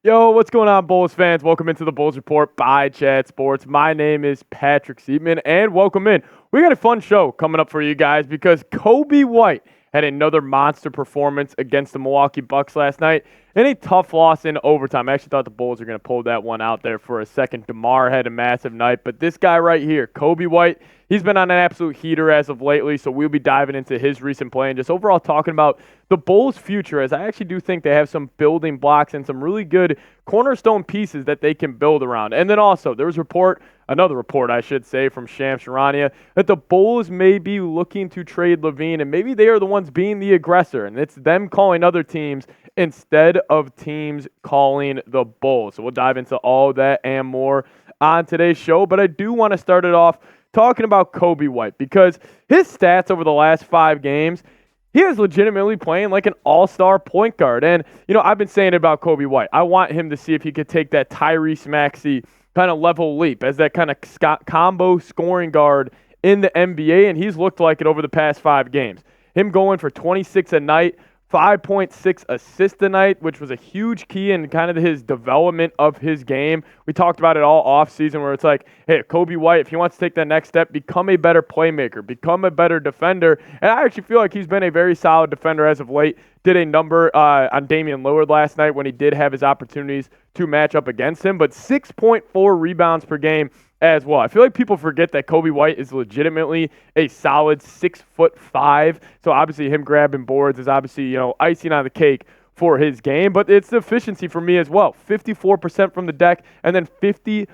Yo, what's going on, Bulls fans? Welcome into the Bulls Report by Chat Sports. My name is Patrick Siepman, and welcome in. We got a fun show coming up for you guys because Coby White had another monster performance against the Milwaukee Bucks last night and a tough loss in overtime. I actually thought the Bulls were going to pull that one out there for a second. DeMar had a massive night, but this guy right here, Coby White, he's been on an absolute heater as of lately, so we'll be diving into his recent play and just overall talking about the Bulls' future, as I actually do think they have some building blocks and some really good cornerstone pieces that they can build around. And then also, there was another report, I should say, from Shams Charania, that the Bulls may be looking to trade LaVine, and maybe they are the ones being the aggressor, and it's them calling other teams instead of teams calling the Bulls. So we'll dive into all that and more on today's show, but I do want to start it off talking about Coby White, because his stats over the last 5 games, he is legitimately playing like an all-star point guard. And, I've been saying about Coby White, I want him to see if he could take that Tyrese Maxey kind of level leap as that kind of combo scoring guard in the NBA, and he's looked like it over the past 5 games. Him going for 26 a night, 5.6 assists a night, which was a huge key in kind of his development of his game. We talked about it all offseason where it's like, hey, Coby White, if he wants to take that next step, become a better playmaker, become a better defender. And I actually feel like he's been a very solid defender as of late. Did a number on Damian Lillard last night when he did have his opportunities to match up against him, but 6.4 rebounds per game as well. I feel like people forget that Coby White is legitimately a solid 6'5". So obviously him grabbing boards is obviously, icing on the cake for his game, but it's the efficiency for me as well. 54% from the deck and then 50%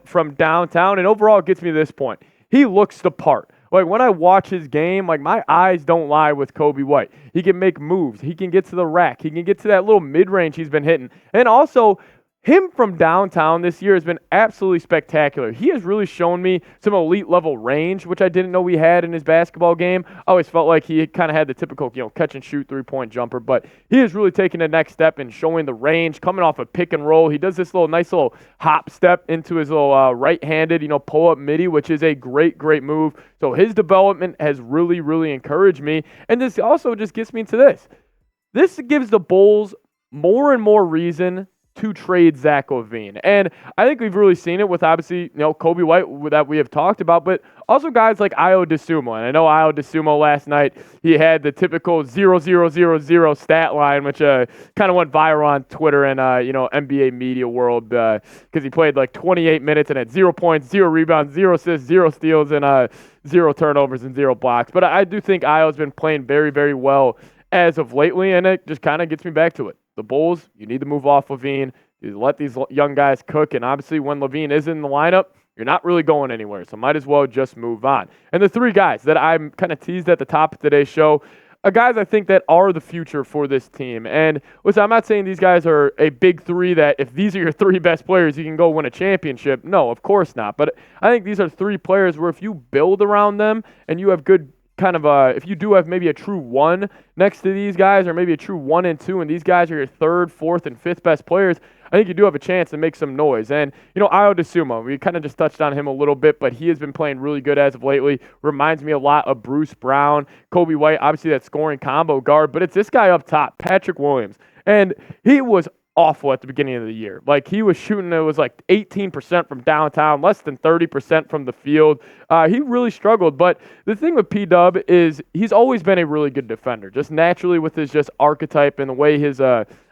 from downtown. And overall it gets me to this point. He looks the part. Like when I watch his game, like my eyes don't lie with Coby White. He can make moves. He can get to the rack. He can get to that little mid-range he's been hitting. And also, him from downtown this year has been absolutely spectacular. He has really shown me some elite level range, which I didn't know he had in his basketball game. I always felt like he kind of had the typical, catch and shoot 3-point jumper, but he has really taken the next step in showing the range, coming off a pick and roll. He does this nice little hop step into his little right-handed, pull up midi, which is a great, great move. So his development has really, really encouraged me. And this also just gets me to this. This gives the Bulls more and more reason to trade Zach LaVine. And I think we've really seen it with obviously, Coby White that we have talked about, but also guys like Ayo Dosunmu. And I know Ayo Dosunmu last night, he had the typical 0-0-0-0 stat line, which kind of went viral on Twitter and, NBA media world because he played like 28 minutes and had 0 points, 0 rebounds, 0 assists, 0 steals, and 0 turnovers and 0 blocks. But I do think Ayo's been playing very, very well as of lately, and it just kind of gets me back to it. The Bulls, you need to move off LaVine. You let these young guys cook, and obviously when LaVine is in the lineup, you're not really going anywhere, so might as well just move on. And the 3 guys that I'm kind of teased at the top of today's show are guys I think that are the future for this team. And listen, I'm not saying these guys are a big 3 that if these are your 3 best players, you can go win a championship. No, of course not. But I think these are 3 players where if you build around them and you have good kind of if you do have maybe a true 1 next to these guys, or maybe a true 1 and 2, and these guys are your 3rd, 4th, and 5th best players, I think you do have a chance to make some noise. And, Ayo Dosunmu, we kind of just touched on him a little bit, but he has been playing really good as of lately. Reminds me a lot of Bruce Brown, Coby White, obviously that scoring combo guard, but it's this guy up top, Patrick Williams. And he was awful at the beginning of the year. Like he was shooting, it was like 18% from downtown, less than 30% from the field. He really struggled. But the thing with P-Dub is he's always been a really good defender, just naturally with his just archetype and the way his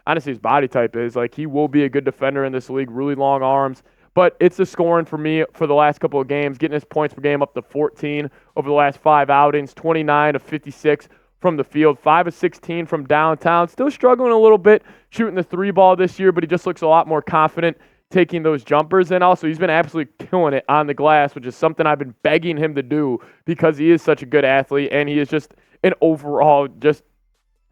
honestly his body type is. Like he will be a good defender in this league, really long arms. But it's the scoring for me for the last couple of games, getting his points per game up to 14 over the last 5 outings, 29 of 56 from the field, 5 of 16 from downtown. Still struggling a little bit shooting the 3 ball this year, but he just looks a lot more confident taking those jumpers. And also, he's been absolutely killing it on the glass, which is something I've been begging him to do because he is such a good athlete, and he is just an overall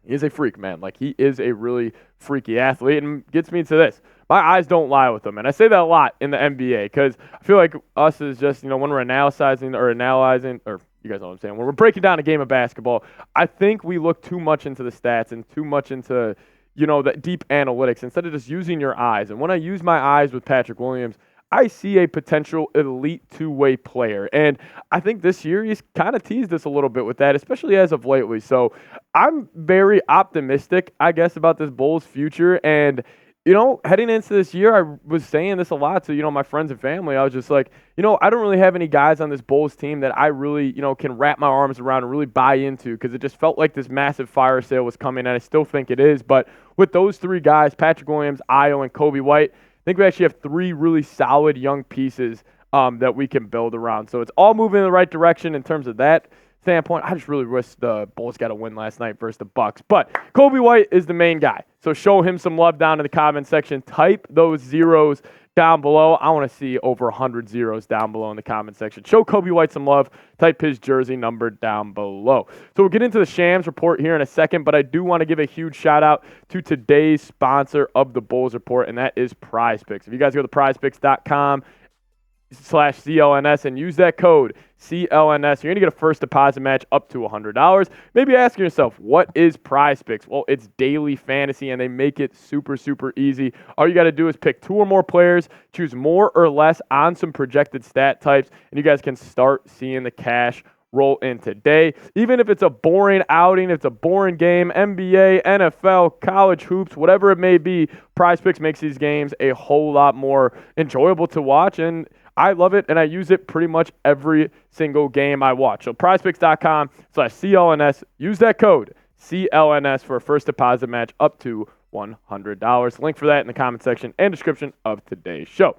he is a freak, man. Like, he is a really freaky athlete, and gets me to this. My eyes don't lie with him, and I say that a lot in the NBA because I feel like us is just, when we're analyzing, or you guys know what I'm saying, when we're breaking down a game of basketball, I think we look too much into the stats and too much into, that deep analytics instead of just using your eyes. And when I use my eyes with Patrick Williams, I see a potential elite two-way player. And I think this year he's kind of teased us a little bit with that, especially as of lately. So I'm very optimistic, I guess, about this Bulls future. And Heading into this year, I was saying this a lot to, my friends and family. I was just like, I don't really have any guys on this Bulls team that I really, can wrap my arms around and really buy into because it just felt like this massive fire sale was coming, and I still think it is. But with those three guys, Patrick Williams, Io, and Coby White, I think we actually have three really solid young pieces that we can build around. So it's all moving in the right direction in terms of that standpoint. I just really wish the Bulls got a win last night versus the Bucks. But Coby White is the main guy. So show him some love down in the comment section. Type those zeros down below. I want to see over 100 zeros down below in the comment section. Show Coby White some love. Type his jersey number down below. So we'll get into the Shams report here in a second, but I do want to give a huge shout out to today's sponsor of the Bulls report, and that is PrizePicks. If you guys go to prizepicks.com/CLNS and use that code CLNS, you're going to get a first deposit match up to $100. Maybe asking yourself, what is PrizePicks? Well, it's daily fantasy, and they make it super, super easy. All you got to do is pick two or more players, choose more or less on some projected stat types, and you guys can start seeing the cash roll in today. Even if it's a boring outing, if it's a boring game, NBA, NFL, college hoops, whatever it may be, PrizePicks makes these games a whole lot more enjoyable to watch, and I love it, and I use it pretty much every single game I watch. So prizepicks.com/CLNS. Use that code CLNS for a first deposit match up to $100. Link for that in the comment section and description of today's show.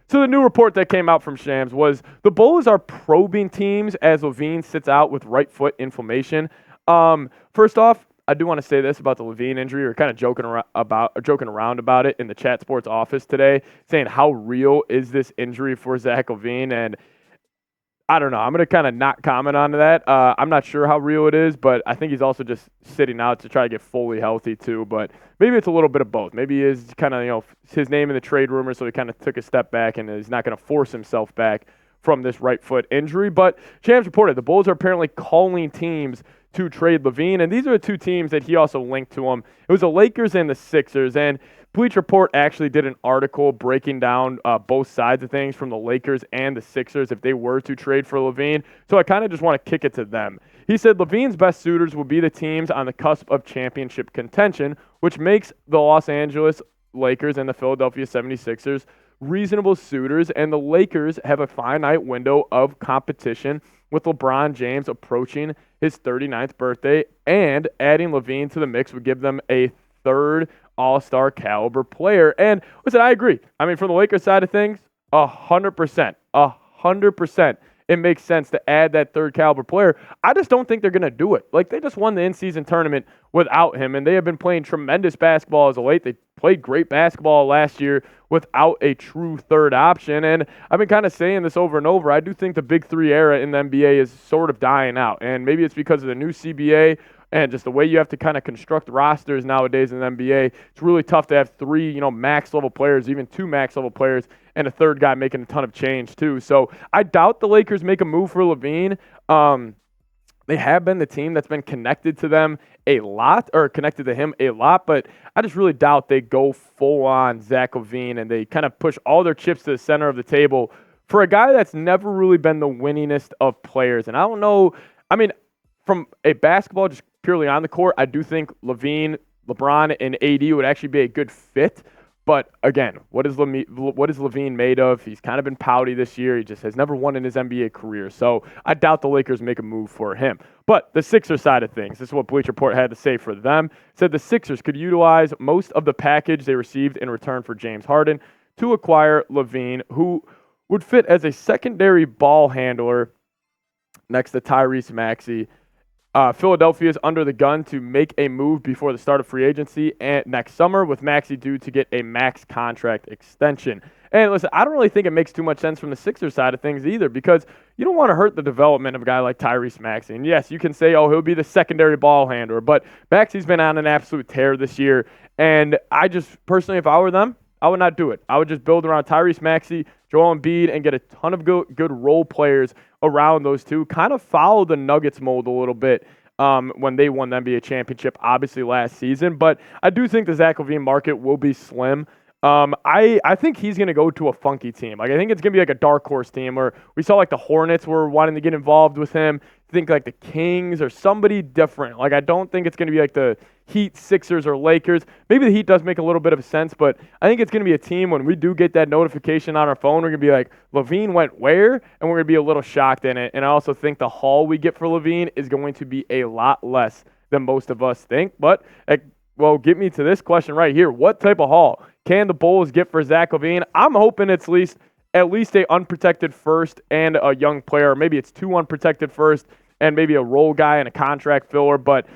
So the new report that came out from Shams was the Bulls are probing teams as LaVine sits out with right foot inflammation. First off, I do want to say this about the LaVine injury. We're kind of joking around about it in the Chat Sports office today, saying how real is this injury for Zach LaVine, and I don't know. I'm going to kind of not comment on that. I'm not sure how real it is, but I think he's also just sitting out to try to get fully healthy too. But maybe it's a little bit of both. Maybe he is kind of, his name in the trade rumors, so he kind of took a step back and is not going to force himself back from this right foot injury. But Shams reported the Bulls are apparently calling teams to trade LaVine, and these are the two teams that he also linked to him. It was the Lakers and the Sixers, and Bleacher Report actually did an article breaking down both sides of things from the Lakers and the Sixers if they were to trade for LaVine. So I kind of just want to kick it to them. He said LaVine's best suitors will be the teams on the cusp of championship contention, which makes the Los Angeles Lakers and the Philadelphia 76ers reasonable suitors, and the Lakers have a finite window of competition with LeBron James approaching his 39th birthday, and adding LaVine to the mix would give them a third all-star caliber player. And listen, I agree. I mean, from the Lakers side of things, 100%, it makes sense to add that third caliber player. I just don't think they're going to do it. Like, they just won the in-season tournament without him, and they have been playing tremendous basketball as of late. They played great basketball last year without a true third option, and I've been kind of saying this over and over. I do think the Big Three era in the NBA is sort of dying out, and maybe it's because of the new CBA and just the way you have to kind of construct rosters nowadays in the NBA. It's really tough to have three, max-level players, even two max-level players, and a third guy making a ton of change too. So I doubt the Lakers make a move for LaVine. They have been the team that's been connected to them a lot, or connected to him a lot, but I just really doubt they go full-on Zach LaVine and they kind of push all their chips to the center of the table for a guy that's never really been the winningest of players. And I don't know, I mean, from a basketball, just purely on the court, I do think LaVine, LeBron, and AD would actually be a good fit. But again, what is LaVine made of? He's kind of been pouty this year. He just has never won in his NBA career. So I doubt the Lakers make a move for him. But the Sixers side of things, this is what Bleacher Report had to say for them. Said the Sixers could utilize most of the package they received in return for James Harden to acquire LaVine, who would fit as a secondary ball handler next to Tyrese Maxey. Philadelphia is under the gun to make a move before the start of free agency and next summer, with Maxey due to get a max contract extension. And listen, I don't really think it makes too much sense from the Sixers side of things either, because you don't want to hurt the development of a guy like Tyrese Maxey. And yes, you can say, oh, he'll be the secondary ball handler, but Maxey's been on an absolute tear this year. And I just, personally, if I were them, I would not do it. I would just build around Tyrese Maxey, Joel Embiid, and get a ton of good role players around those two. Kind of follow the Nuggets mold a little bit when they won the NBA championship, obviously, last season. But I do think the Zach LaVine market will be slim. I think he's going to go to a funky team. Like, I think it's going to be like a dark horse team where we saw like the Hornets were wanting to get involved with him. think like the Kings or somebody different. Like, I don't think it's going to be like the Heat, Sixers, or Lakers. Maybe the Heat does make a little bit of sense, but I think it's going to be a team when we do get that notification on our phone, we're going to be like, LaVine went where? And we're going to be a little shocked in it. And I also think the haul we get for LaVine is going to be a lot less than most of us think. But, well, get me to this question right here. What type of haul can the Bulls get for Zach LaVine? I'm hoping it's at least a unprotected first and a young player. Maybe it's 2 unprotected first and maybe a role guy and a contract filler. But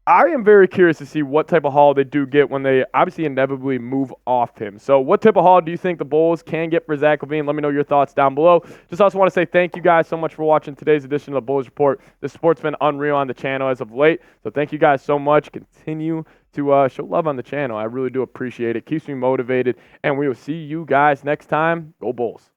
I am very curious to see what type of haul they do get when they obviously inevitably move off him. So what type of haul do you think the Bulls can get for Zach LaVine? Let me know your thoughts down below. Just also want to say thank you guys so much for watching today's edition of the Bulls Report. The sport's been unreal on the channel as of late. So thank you guys so much. Continue to show love on the channel. I really do appreciate it. Keeps me motivated. And we will see you guys next time. Go Bulls.